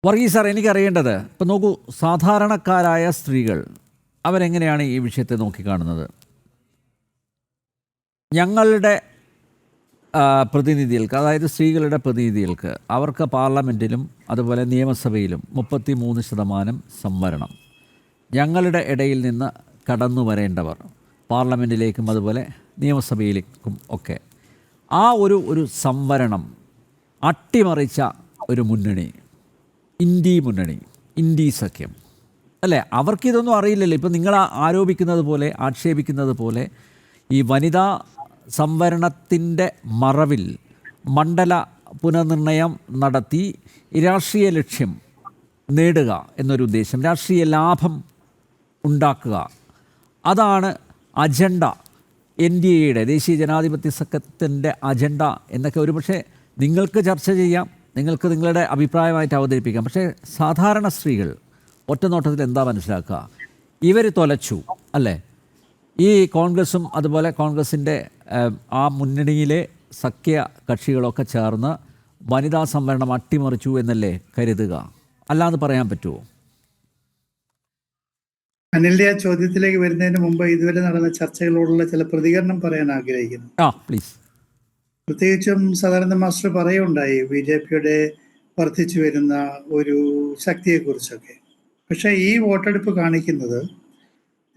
Varghese sir, എനിക്കറിയേണ്ടത് ഇപ്പം നോക്കൂ, സാധാരണക്കാരായ സ്ത്രീകൾ അവരെങ്ങനെയാണ് ഈ വിഷയത്തെ നോക്കിക്കാണുന്നത്? ഞങ്ങളുടെ പ്രതിനിധികൾക്ക്, അതായത് സ്ത്രീകളുടെ പ്രതിനിധികൾക്ക്, അവർക്ക് പാർലമെൻറ്റിലും അതുപോലെ നിയമസഭയിലും 33% സംവരണം. ഞങ്ങളുടെ ഇടയിൽ നിന്ന് കടന്നു വരേണ്ടവർ പാർലമെൻറ്റിലേക്കും അതുപോലെ നിയമസഭയിലേക്കും ഒക്കെ ആ ഒരു സംവരണം അട്ടിമറിച്ച ഒരു മുന്നണി മുന്നണി, ഇന്ത്യ സഖ്യം അല്ലേ? അവർക്കിതൊന്നും അറിയില്ലല്ലോ. ഇപ്പം നിങ്ങൾ ആരോപിക്കുന്നത് പോലെ, ആക്ഷേപിക്കുന്നത് പോലെ ഈ വനിതാ സംവരണത്തിൻ്റെ മറവിൽ മണ്ഡല പുനർനിർണയം നടത്തി രാഷ്ട്രീയ ലക്ഷ്യം നേടുക എന്നൊരു ഉദ്ദേശം, രാഷ്ട്രീയ ലാഭം ഉണ്ടാക്കുക, അതാണ് അജണ്ട. NDAയുടെ ദേശീയ ജനാധിപത്യ സഖ്യത്തിൻ്റെ അജണ്ട എന്നൊക്കെ ഒരുപക്ഷെ നിങ്ങൾക്ക് ചർച്ച ചെയ്യാം, നിങ്ങൾക്ക് നിങ്ങളുടെ അഭിപ്രായമായിട്ട് അവതരിപ്പിക്കാം. പക്ഷേ സാധാരണ സ്ത്രീകൾ ഒറ്റനോട്ടത്തിൽ എന്താ മനസ്സിലാക്കുക? ഇവർ തൊലച്ചു അല്ലേ? ഈ കോൺഗ്രസും അതുപോലെ കോൺഗ്രസിൻ്റെ ആ മുന്നണിയിലെ സഖ്യ കക്ഷികളൊക്കെ ചേർന്ന് വനിതാ സംവരണം അട്ടിമറിച്ചു എന്നല്ലേ കരുതുക? അല്ലാന്ന് പറയാൻ പറ്റുമോ? അനിലിന്റെ ആ ചോദ്യത്തിലേക്ക് വരുന്നതിന് മുമ്പ് ഇതുവരെ നടന്ന ചർച്ചകളോടുള്ള ചില പ്രതികരണം പറയാൻ ആഗ്രഹിക്കുന്നു. പ്ലീസ്. പ്രത്യേകിച്ചും സദാനന്ദ മാസ്റ്റർ പറയുണ്ടായി BJPയുടെ വർദ്ധിച്ചു വരുന്ന ഒരു ശക്തിയെക്കുറിച്ചൊക്കെ. പക്ഷേ ഈ വോട്ടെടുപ്പ് കാണിക്കുന്നത്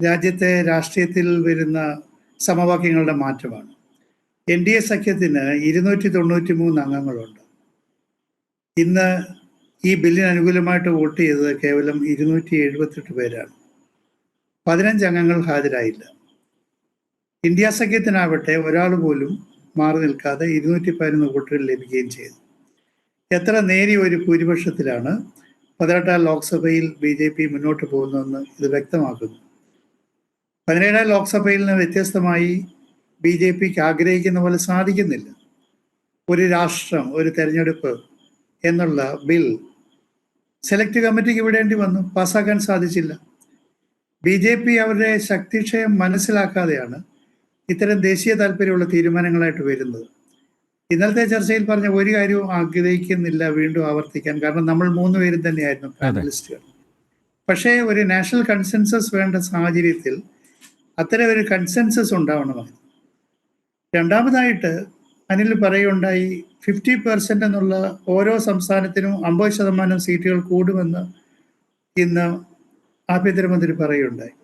രാജ്യത്തെ രാഷ്ട്രീയത്തിൽ വരുന്ന സമവാക്യങ്ങളുടെ മാറ്റമാണ്. NDA സഖ്യത്തിന് 293 അംഗങ്ങളുണ്ട്. ഇന്ന് ഈ ബില്ലിന് അനുകൂലമായിട്ട് വോട്ട് ചെയ്തത് കേവലം 278 പേരാണ്. 15 അംഗങ്ങൾ ഹാജരായില്ല. ഇന്ത്യ സഖ്യത്തിനാവട്ടെ ഒരാൾ പോലും മാറി നിൽക്കാതെ 211 വോട്ടുകൾ ലഭിക്കുകയും ചെയ്തു. എത്ര നേരിയ ഒരു ഭൂരിപക്ഷത്തിലാണ് 18ാം ലോക്സഭയിൽ BJP മുന്നോട്ട് പോകുന്നതെന്ന് ഇത് വ്യക്തമാക്കുന്നു. 17ാം ലോക്സഭയിൽ നിന്ന് വ്യത്യസ്തമായി BJPക്ക് ആഗ്രഹിക്കുന്ന പോലെ സാധിക്കുന്നില്ല. ഒരു രാഷ്ട്രം, ഒരു തെരഞ്ഞെടുപ്പ് എന്നുള്ള ബിൽ സെലക്ട് കമ്മിറ്റിക്ക് വിടേണ്ടി വന്നു, പാസ്സാക്കാൻ സാധിച്ചില്ല. BJP അവരുടെ ശക്തിക്ഷയം മനസ്സിലാക്കാതെയാണ് ഇത്തരം ദേശീയ താല്പര്യമുള്ള തീരുമാനങ്ങളായിട്ട് വരുന്നത്. ഇന്നലത്തെ ചർച്ചയിൽ പറഞ്ഞ ഒരു കാര്യവും ആഗ്രഹിക്കുന്നില്ല വീണ്ടും ആവർത്തിക്കാൻ, കാരണം നമ്മൾ 3 പേരും തന്നെയായിരുന്നു പാനലിസ്റ്റുകൾ. പക്ഷേ ഒരു നാഷണൽ കൺസെൻസസ് വേണ്ട സാഹചര്യത്തിൽ അത്തരം ഒരു കൺസെൻസസ് ഉണ്ടാവണമായിരുന്നു. രണ്ടാമതായിട്ട് അനിൽ പറയുണ്ടായി 50% എന്നുള്ള ഓരോ സംസ്ഥാനത്തിനും 50% സീറ്റുകൾ കൂടുമെന്ന് ഇന്ന് ആഭ്യന്തരമന്ത്രി പറയുണ്ടായി.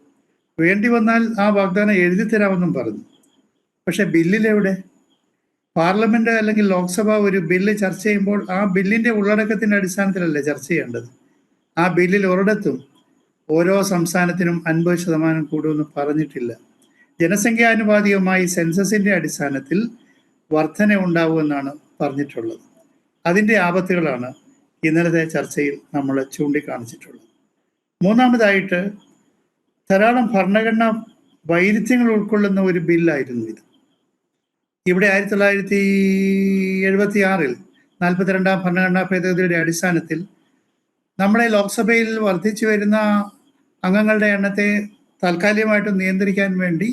വേണ്ടി വന്നാൽ ആ വാഗ്ദാനം എഴുതി തരാമെന്നും പറഞ്ഞു. പക്ഷെ ബില്ലിലെവിടെ? പാർലമെന്റ് അല്ലെങ്കിൽ ലോക്സഭ ഒരു ബില്ല് ചർച്ച ചെയ്യുമ്പോൾ ആ ബില്ലിന്റെ ഉള്ളടക്കത്തിന്റെ അടിസ്ഥാനത്തിലല്ലേ ചർച്ച ചെയ്യേണ്ടത്. ആ ബില്ലിൽ ഒരിടത്തും ഓരോ സംസ്ഥാനത്തിനും 50% കൂടുമെന്ന് പറഞ്ഞിട്ടില്ല. ജനസംഖ്യാനുപാതികമായി സെൻസസിന്റെ അടിസ്ഥാനത്തിൽ വർധന ഉണ്ടാവുമെന്നാണ് പറഞ്ഞിട്ടുള്ളത്. അതിൻ്റെ ആപത്തുകളാണ് ഇന്നലത്തെ ചർച്ചയിൽ നമ്മൾ ചൂണ്ടിക്കാണിച്ചിട്ടുള്ളത്. മൂന്നാമതായിട്ട് ധാരാളം ഭരണഘടനാ വൈരുദ്ധ്യങ്ങൾ ഉൾക്കൊള്ളുന്ന ഒരു ബില്ലായിരുന്നു ഇത്. ഇവിടെ 1976 42ാം ഭരണഘടനാ ഭേദഗതിയുടെ അടിസ്ഥാനത്തിൽ നമ്മുടെ ലോക്സഭയിൽ വർദ്ധിച്ചു വരുന്ന അംഗങ്ങളുടെ എണ്ണത്തെ താൽക്കാലികമായിട്ട് നിയന്ത്രിക്കാൻ വേണ്ടി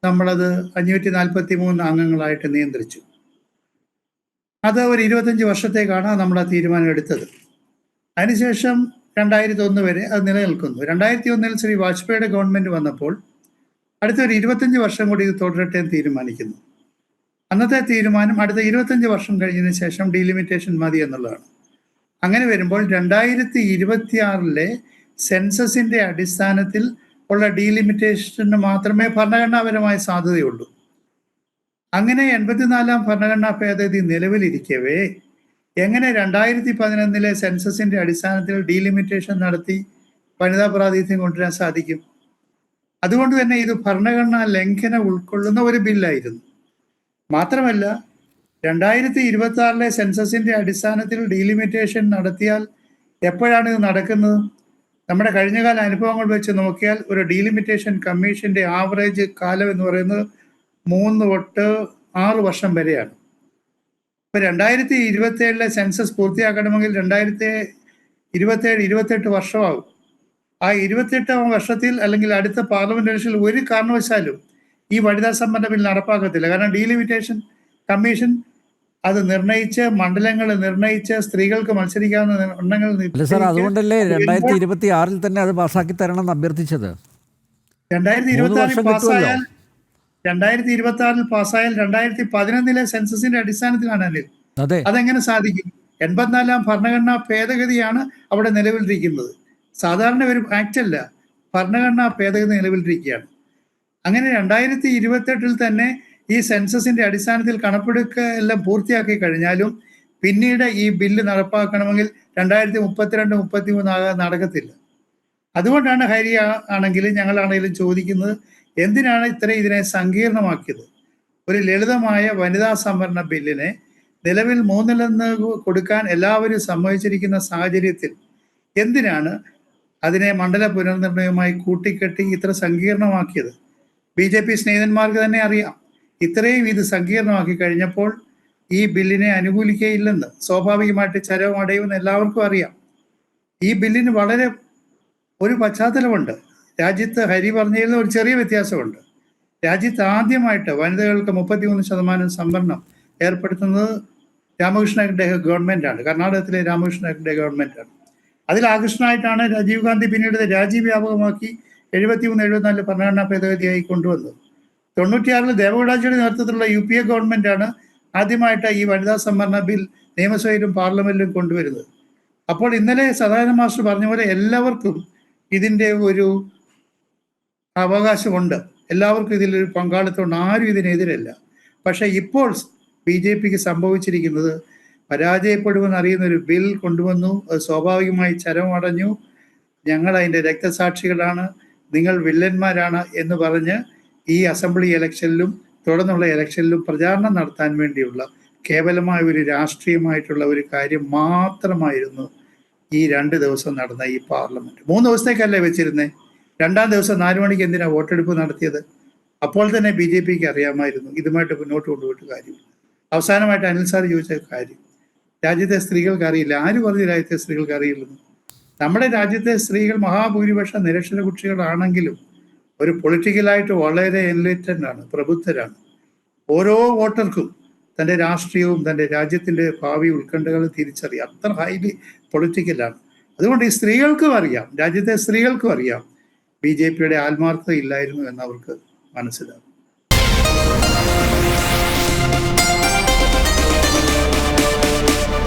നമ്മളത് 543 അംഗങ്ങളായിട്ട് നിയന്ത്രിച്ചു. അത് ഒരു 25 വർഷത്തേക്കാണ് നമ്മൾ ആ തീരുമാനം എടുത്തത്. അതിനുശേഷം 2001 വരെ അത് നിലനിൽക്കുന്നു. 2001 ശ്രീ വാജ്പേയിയുടെ ഗവൺമെന്റ് വന്നപ്പോൾ അടുത്തൊരു 25 വർഷം കൂടി ഇത് തുടരട്ടെ എന്ന് തീരുമാനിക്കുന്നു. അന്നത്തെ തീരുമാനം അടുത്ത 25 വർഷം കഴിഞ്ഞതിന് ശേഷം ഡീലിമിറ്റേഷൻ മതി എന്നുള്ളതാണ്. അങ്ങനെ വരുമ്പോൾ 2026 സെൻസസിന്റെ അടിസ്ഥാനത്തിൽ ഉള്ള ഡീലിമിറ്റേഷന് മാത്രമേ ഭരണഘടനാപരമായ സാധ്യതയുള്ളൂ. അങ്ങനെ 84ാം ഭരണഘടനാ ഭേദഗതി നിലവിലിരിക്കവേ എങ്ങനെ 2011 സെൻസസിന്റെ അടിസ്ഥാനത്തിൽ ഡീലിമിറ്റേഷൻ നടത്തി വനിതാ പ്രാതിനിധ്യം കൊണ്ടുവരാൻ സാധിക്കും? അതുകൊണ്ട് തന്നെ ഇത് ഭരണഘടനാ ലംഘനം ഉൾക്കൊള്ളുന്ന ഒരു ബില്ലായിരുന്നു. മാത്രമല്ല 2026 സെൻസസിന്റെ അടിസ്ഥാനത്തിൽ ഡീലിമിറ്റേഷൻ നടത്തിയാൽ എപ്പോഴാണ് ഇത് നടക്കുന്നത്? നമ്മുടെ കഴിഞ്ഞകാല അനുഭവങ്ങൾ വെച്ച് നോക്കിയാൽ ഒരു ഡീലിമിറ്റേഷൻ കമ്മീഷന്റെ ആവറേജ് കാലം എന്ന് പറയുന്നത് 3 തൊട്ട് 6 വർഷം വരെയാണ്. ഇപ്പൊ 2027 സെൻസസ് പൂർത്തിയാക്കണമെങ്കിൽ 2027-28 വർഷമാകും. ആ 28ാം വർഷത്തിൽ അല്ലെങ്കിൽ അടുത്ത പാർലമെന്റ് ഇലക്ഷനിൽ ഒരു കാരണവശാലും ഈ വനിതാ സംവരണ ബിൽ നടപ്പാക്കത്തില്ല. കാരണം ഡീലിമിറ്റേഷൻ കമ്മീഷൻ അത് നിർണയിച്ച് മണ്ഡലങ്ങൾ നിർണയിച്ച് സ്ത്രീകൾക്ക് മത്സരിക്കാവുന്ന എണ്ണങ്ങൾ അല്ല സാർ, അതുകൊണ്ടല്ലേ 2026 തന്നെ അത് പാസ്സാക്കി തരണം എന്ന് അഭ്യർത്ഥിച്ചത്. 2026 പാസ്സായാൽ 2011 സെൻസസിന്റെ അടിസ്ഥാനത്തിലാണ് അനിൽ. അതെ, അതെങ്ങനെ സാധിക്കും? 84-ാം ഭരണഘടനാ ഭേദഗതിയാണ് അവിടെ നിലവിലിരിക്കുന്നത്. സാധാരണ ഒരു ആക്ട് അല്ല, ഭരണഘടനാ ഭേദഗതി നിലവിലിരിക്കുകയാണ്. അങ്ങനെ 2028 തന്നെ ഈ സെൻസസിന്റെ അടിസ്ഥാനത്തിൽ കണക്കെടുക്കുക എല്ലാം പൂർത്തിയാക്കി കഴിഞ്ഞാലും പിന്നീട് ഈ ബില്ല് നടപ്പാക്കണമെങ്കിൽ 2032-33 നടക്കത്തില്ല. അതുകൊണ്ടാണ് ഹരിയ ആണെങ്കിലും ഞങ്ങളാണെങ്കിലും ചോദിക്കുന്നത്, എന്തിനാണ് ഇതിനെ സങ്കീർണമാക്കിയത്? ഒരു ലളിതമായ വനിതാ സംവരണ ബില്ലിനെ നിലവിൽ 3-ൽ കൊടുക്കാൻ എല്ലാവരും സമ്മതിച്ചിരിക്കുന്ന സാഹചര്യത്തിൽ എന്തിനാണ് അതിനെ മണ്ഡല പുനർനിർണയവുമായി കൂട്ടിക്കെട്ടി ഇത്ര സങ്കീർണമാക്കിയത്? BJP സ്നേഹിതന്മാർക്ക് തന്നെ അറിയാം, ഇത്രയും ഇത് സങ്കീർണമാക്കി കഴിഞ്ഞപ്പോൾ ഈ ബില്ലിനെ അനുകൂലിക്കുകയില്ലെന്ന്. സ്വാഭാവികമായിട്ട് ചരമടയുമെന്ന് എല്ലാവർക്കും അറിയാം. ഈ ബില്ലിന് വളരെ ഒരു പശ്ചാത്തലമുണ്ട്. രാജ്യത്ത് ഹരി പറഞ്ഞതിൽ ഒരു ചെറിയ വ്യത്യാസമുണ്ട്. രാജ്യത്ത് ആദ്യമായിട്ട് വനിതകൾക്ക് 33% സംവരണം ഏർപ്പെടുത്തുന്നത് രാമകൃഷ്ണ ഹെഗ്ഡെ ഗവൺമെൻറ്റാണ്. കർണാടകത്തിലെ രാമകൃഷ്ണ ഹെഗ്ഡെ ഗവൺമെൻറ്റാണ്. അതിൽ ആകൃഷ്ടനായിട്ടാണ് രാജീവ് ഗാന്ധി പിന്നീട് രാജ്യവ്യാപകമാക്കി 73-74 ഭരണഘടനാ ഭേദഗതിയായി കൊണ്ടുവന്നത്. 96-ൽ ദേവഗൌഡാജിയുടെ നേതൃത്വത്തിലുള്ള UPA ഗവൺമെൻറ്റാണ് ആദ്യമായിട്ട് ഈ വനിതാ സംവരണ ബിൽ നിയമസഭയിലും പാർലമെന്റിലും കൊണ്ടുവരുന്നത്. അപ്പോൾ ഇന്നലെ സദാനന്ദ മാസ്റ്റർ പറഞ്ഞ പോലെ എല്ലാവർക്കും ഇതിൻ്റെ ഒരു അവകാശമുണ്ട്, എല്ലാവർക്കും ഇതിലൊരു പങ്കാളിത്തമുണ്ട്, ആരും ഇതിനെതിരല്ല. പക്ഷേ ഇപ്പോൾ BJPക്ക് സംഭവിച്ചിരിക്കുന്നത്, പരാജയപ്പെടുമെന്ന് അറിയുന്ന ഒരു ബിൽ കൊണ്ടുവന്നു, അത് സ്വാഭാവികമായി ചരമടഞ്ഞു, ഞങ്ങൾ അതിൻ്റെ രക്തസാക്ഷികളാണ്, നിങ്ങൾ വില്ലന്മാരാണ് എന്ന് പറഞ്ഞ് ഈ അസംബ്ലി ഇലക്ഷനിലും തുടർന്നുള്ള ഇലക്ഷനിലും പ്രചാരണം നടത്താൻ വേണ്ടിയുള്ള കേവലമായ ഒരു രാഷ്ട്രീയമായിട്ടുള്ള ഒരു കാര്യം മാത്രമായിരുന്നു ഈ 2 ദിവസം നടന്ന ഈ പാർലമെന്റ്. 3 ദിവസത്തേക്കല്ലേ വെച്ചിരുന്നേ? 2-ാം ദിവസം 4 മണിക്ക് എന്തിനാണ് വോട്ടെടുപ്പ് നടത്തിയത്? അപ്പോൾ തന്നെ BJPക്ക് അറിയാമായിരുന്നു ഇതുമായിട്ട് മുന്നോട്ട് കൊണ്ടുപോയിട്ട് കാര്യം. അവസാനമായിട്ട് അനിൽ സാർ ചോദിച്ച കാര്യം, രാജ്യത്തെ സ്ത്രീകൾക്ക് അറിയില്ല. ആര് പറഞ്ഞു രാജ്യത്തെ സ്ത്രീകൾക്ക് അറിയില്ലെന്ന്? നമ്മുടെ രാജ്യത്തെ സ്ത്രീകൾ മഹാഭൂരിപക്ഷം നിരക്ഷര കുട്ടികളാണെങ്കിലും ഒരു പൊളിറ്റിക്കലായിട്ട് വളരെ എൻലൈറ്റൻഡ് ആണ്, പ്രബുദ്ധരാണ്. ഓരോ വോട്ടർക്കും തൻ്റെ രാഷ്ട്രീയവും തൻ്റെ രാജ്യത്തിൻ്റെ ഭാവി ഉത്കണ്ഠകളും തിരിച്ചറിയാം. അത്ര ഹൈലി പൊളിറ്റിക്കലാണ്. അതുകൊണ്ട് ഈ സ്ത്രീകൾക്കും അറിയാം, രാജ്യത്തെ സ്ത്രീകൾക്കും അറിയാം BJPയുടെ ആത്മാർത്ഥത ഇല്ലായിരുന്നു എന്നവർക്ക് മനസ്സിലാവും.